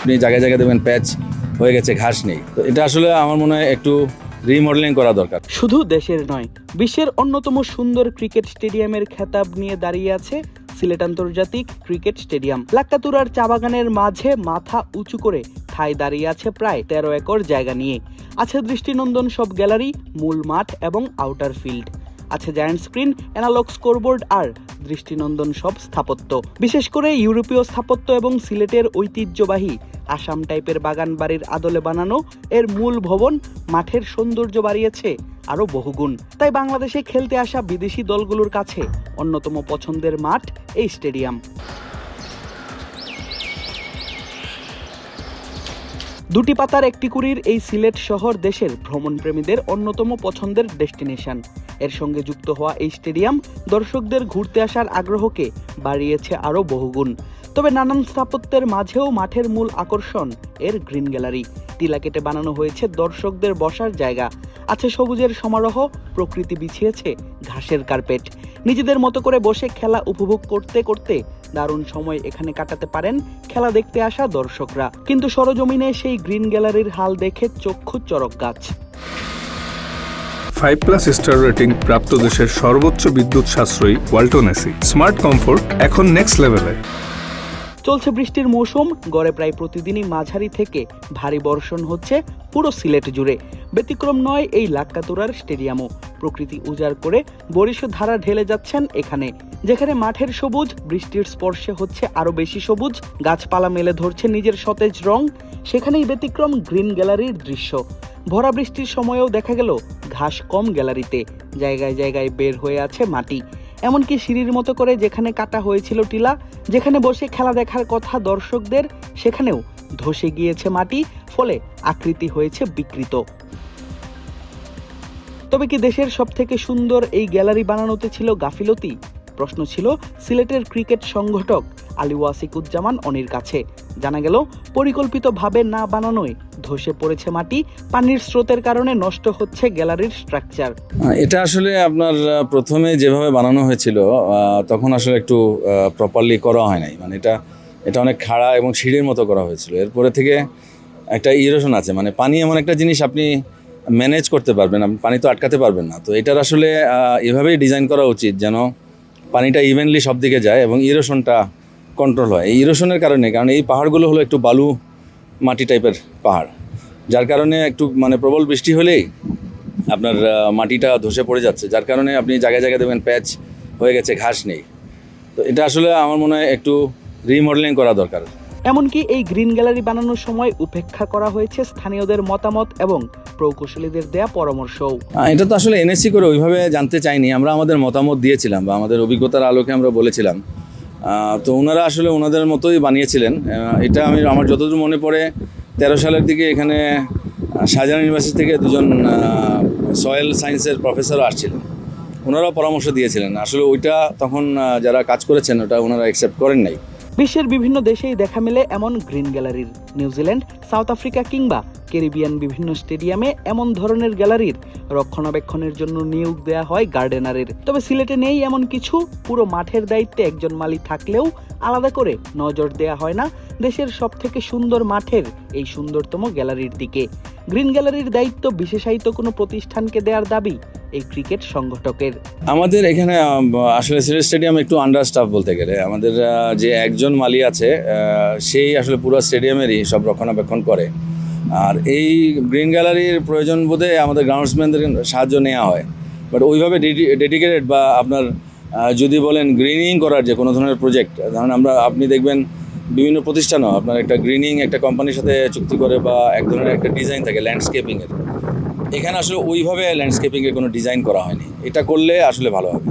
আপনি জায়গায় জায়গায় দেখবেন প্যাচ হয়ে গেছে, ঘাস নেই। তো এটা আসলে আমার মনে হয় একটু রিমডেলিং করা দরকার। শুধু দেশের নয়, বিশ্বের অন্যতম সুন্দর ক্রিকেট স্টেডিয়ামের খেতাব নিয়ে দাঁড়িয়ে আছে সিলেট আন্তর্জাতিক ক্রিকেট স্টেডিয়াম। লাক্কাতুরার চা বাগানের মাঝে মাথা উঁচু করে ঠায় দাঁড়িয়ে আছে প্রায় 13 একর জায়গা নিয়ে। আছে দৃষ্টিনন্দন সব গ্যালারি, মূল মাঠ এবং আউটার ফিল্ড। আছে জায়ান্ট স্ক্রিন, অ্যানালগ স্কোরবোর্ড আর দৃষ্টিনন্দন সব স্থাপত্য। বিশেষ করে ইউরোপীয় স্থাপত্য এবং সিলেটের ঐতিহ্যবাহী আসাম টাইপের বাগান বাড়ির আদলে বানানো এর মূল ভবন মাঠের সৌন্দর্য বাড়িয়েছে আরও বহুগুণ। তাই বাংলাদেশে খেলতে আসা বিদেশি দলগুলোর কাছে অন্যতম পছন্দের মাঠ এই স্টেডিয়াম। দুটি পাতার একটি কুড়ির এই সিলেট শহর দেশের ভ্রমণপ্রেমীদের অন্যতম পছন্দের ডেস্টিনেশন। এর সঙ্গে যুক্ত হওয়া এই স্টেডিয়াম দর্শকদের ঘুরতে আসার আগ্রহকে বাড়িয়েছে আরও বহুগুণ। তবে নানান স্থাপত্যের মাঝেও মাঠের মূল আকর্ষণ এর গ্রিন গ্যালারি। টিলা কেটে বানানো হয়েছে দর্শকদের বসার জায়গা। আছে সবুজের সমারোহ, প্রকৃতি বিছিয়েছে ঘাসের কার্পেট। নিজেদের মতো করে বসে খেলা উপভোগ করতে করতে দারুণ সময় এখানে কাটাতে পারেন খেলা দেখতে আসা দর্শকরা। কিন্তু সরজমিনে সেই গ্রিন গ্যালারির হাল দেখে চক্ষু চড়ক গাছ। 5+ স্টার রেটিং প্রাপ্ত দেশের সর্বোচ্চ বিদ্যুৎ সাশ্রয়ী ওয়ালটন এসি। স্মার্ট কমফোর্ট এখন নেক্সট লেভেলে। চলছে বৃষ্টির মৌসুম, গড়ে প্রায় প্রতিদিনই মাঝারি থেকে ভারী বর্ষণ হচ্ছে পুরো সিলেট জুড়ে। ব্যতিক্রম নয় এই লাক্কাতুরার স্টেডিয়ামও। প্রকৃতি উজাড় করে বরিশ ধারা ঢেলে যাচ্ছেন এখানে। যেখানে মাঠের সবুজ বৃষ্টির স্পর্শে হচ্ছে আরো বেশি সবুজ, গাছপালা মেলে ধরছে নিজের সতেজ রং, সেখানেই ব্যতিক্রম গ্রিন গ্যালারির দৃশ্য। ভরা বৃষ্টির সময়েও দেখা গেল ঘাস কম গ্যালারিতে, জায়গায় জায়গায় বের হয়ে আছে মাটি। এমনকি সিঁড়ির মতো করে যেখানে কাটা হয়েছিল টিলা, যেখানে বসে খেলা দেখার কথা দর্শকদের, সেখানেও ধসে গিয়েছে মাটি, ফলে আকৃতি হয়েছে বিকৃত। তবে কি দেশের সবথেকে সুন্দর এই গ্যালারি বানানোতে ছিল গাফিলতি? প্রশ্ন ছিল সিলেটের ক্রিকেট সংগঠক আলী ওয়াসিকুজ্জামান অনির কাছে। জানা গেল পরিকল্পিতভাবে না বানানোয় ধসে পড়েছে মাটি, পানির স্রোতের কারণে নষ্ট হচ্ছে গ্যালারির স্ট্রাকচার। এটা আসলে আপনার প্রথমে যেভাবে বানানো হয়েছিল তখন আসলে একটু প্রপারলি করা হয় নাই। মানে এটা অনেক খাড়া এবং সিঁড়ির মতো করা হয়েছিল। এরপরে থেকে একটা ইরোশন আছে, মানে পানি এমন একটা জিনিস আপনি ম্যানেজ করতে পারবেন, আপনি পানি তো আটকাতে পারবেন না। তো এটার আসলে এভাবেই ডিজাইন করা উচিত যেন পানিটা ইভেনলি সব দিকে যায় এবং ইরোশনটা কন্ট্রোল হয়। এই ইরোশনের কারণ এই পাহাড়গুলো হলো একটু বালু মাটি টাইপের পাহাড়, যার কারণে একটু মানে প্রবল বৃষ্টি হলেই আপনার মাটিটা ধসে পড়ে যাচ্ছে, যার কারণে আপনি জায়গায় জায়গায় দেখবেন প্যাচ হয়ে গেছে, ঘাস নেই। তো এটা আসলে আমার মনে হয় একটু রিমডেলিং করা দরকার। এমনকি এই গ্রিন গ্যালারি বানানোর সময় উপেক্ষা করা হয়েছে স্থানীয়দের মতামত এবং প্রকৌশলীদের দেয়া পরামর্শও। এটা তো আসলে এনএসসি করে ওইভাবে জানতে চাইনি, আমরা আমাদের মতামত দিয়েছিলাম বা আমাদের অভিজ্ঞতার আলোকে আমরা বলেছিলাম। তো ওনারা আসলে ওনাদের মতোই বানিয়েছিলেন। এটা আমার যতদূর মনে পড়ে 13 সালের দিকে এখানে শাহজাহান ইউনিভার্সিটি থেকে দুজন সয়েল সায়েন্সের প্রফেসরও আসছিলেন, ওনারাও পরামর্শ দিয়েছিলেন। আসলে ওইটা তখন যারা কাজ করেছেন ওটা ওনারা অ্যাকসেপ্ট করেন নাই। বিশ্বের বিভিন্ন দেশেই দেখা মেলে এমন গ্রিন গ্যালারির। নিউজিল্যান্ড, সাউথ আফ্রিকা কিংবা ক্যারিবিয়ান বিভিন্ন স্টেডিয়ামে এমন ধরনের গ্যালারির রক্ষণাবেক্ষণের জন্য নিয়োগ দেওয়া হয় গার্ডেনারের। তবে সিলেটে নেই এমন কিছু। পুরো মাঠের দায়িত্বে একজন মালি থাকলেও আলাদা করে নজর দেওয়া হয় না দেশের সবথেকে সুন্দর মাঠের এই সুন্দরতম গ্যালারির দিকে। গ্রিন গ্যালারির দায়িত্ব বিশেষায়িত কোনো প্রতিষ্ঠানকে দেওয়ার দাবি এই ক্রিকেট সংগঠকের। আমাদের এখানে আসলে সিলেট স্টেডিয়াম একটু আন্ডার স্টাফ বলতে গেলে। আমাদের যে একজন মালি আছে সেই আসলে পুরো স্টেডিয়ামেরই সব রক্ষণাবেক্ষণ করে। আর এই গ্রিন গ্যালারির প্রয়োজন বোধে আমাদের গ্রাউন্ডসম্যানদের সাহায্য নেওয়া হয়, বাট ওইভাবে ডেডিকেটেড বা আপনার যদি বলেন গ্রিনিং করার যে কোনো ধরনের প্রজেক্ট, ধরেন আপনি দেখবেন বিভিন্ন প্রতিষ্ঠানও আপনার একটা গ্রিনিং একটা কোম্পানির সাথে চুক্তি করে বা এক ধরনের একটা ডিজাইন থাকে ল্যান্ডস্কেপিংয়ের। এখানে আসলে ওইভাবে ল্যান্ডস্কেপিংয়ের কোনো ডিজাইন করা হয়নি, এটা করলে আসলে ভালো হবে।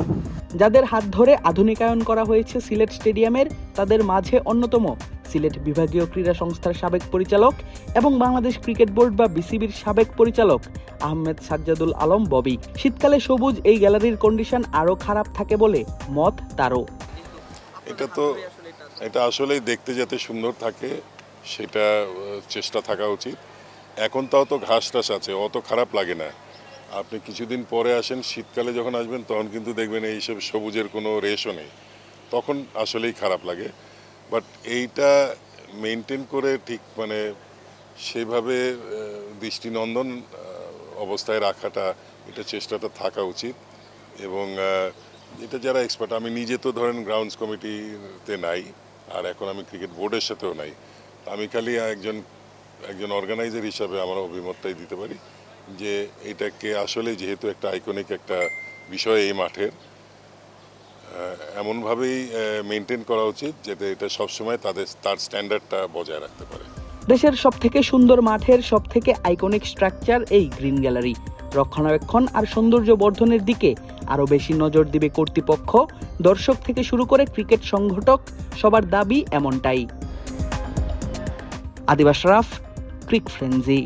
যাদের হাত ধরে আধুনিকায়ন করা হয়েছে সিলেট স্টেডিয়ামের, তাদের মাঝে অন্যতম সিলেট বিভাগীয় ক্রীড়া সংস্থার সাবেক পরিচালক এবং বাংলাদেশ ক্রিকেট বোর্ড বা বিসিবির সাবেক পরিচালক আহমেদ সাজ্জাদুল আলম ববি। শীতকালে সবুজ এই গ্যালারির কন্ডিশন আরও খারাপ থাকে বলে মত তারও। এটা আসলেই দেখতে যাতে সুন্দর থাকে সেটা চেষ্টা থাকা উচিত। এখন তাও তো ঘাস টাস আছে, অত খারাপ লাগে না। আপনি কিছুদিন পরে আসেন, শীতকালে যখন আসবেন তখন কিন্তু দেখবেন এইসব সবুজের কোনো রেশও নেই, তখন আসলেই খারাপ লাগে। বাট এইটা মেনটেন করে ঠিক মানে সেভাবে দৃষ্টিনন্দন অবস্থায় রাখাটা, এটা চেষ্টাটা থাকা উচিত। এবং এটা যারা এক্সপার্ট, আমি নিজে তো ধরেন গ্রাউন্ডস কমিটিতে নাই, আর এখন আমি ক্রিকেট বোর্ডের সাথেও নাই। আমি খালি একজন অর্গানাইজার হিসাবে আমার অভিমতটাই দিতে পারি যে এটাকে আসলে যেহেতু একটা আইকনিক একটা বিষয় এই মাঠের, এমনভাবেই মেনটেন করা উচিত যাতে এটা সবসময় তার স্ট্যান্ডার্ডটা বজায় রাখতে পারে। দেশের সবথেকে সুন্দর মাঠের সবথেকে আইকনিক স্ট্রাকচার এই গ্রিন গ্যালারি। রক্ষণাবেক্ষণ আর সৌন্দর্য বর্ধনের দিকে আরও বেশি নজর দিবে কর্তৃপক্ষ। দর্শক থেকে শুরু করে ক্রিকেট সংগঠক সবার দাবি এমনটাই। আদিব আশরাফ, ক্রিক ফ্রেন্জি।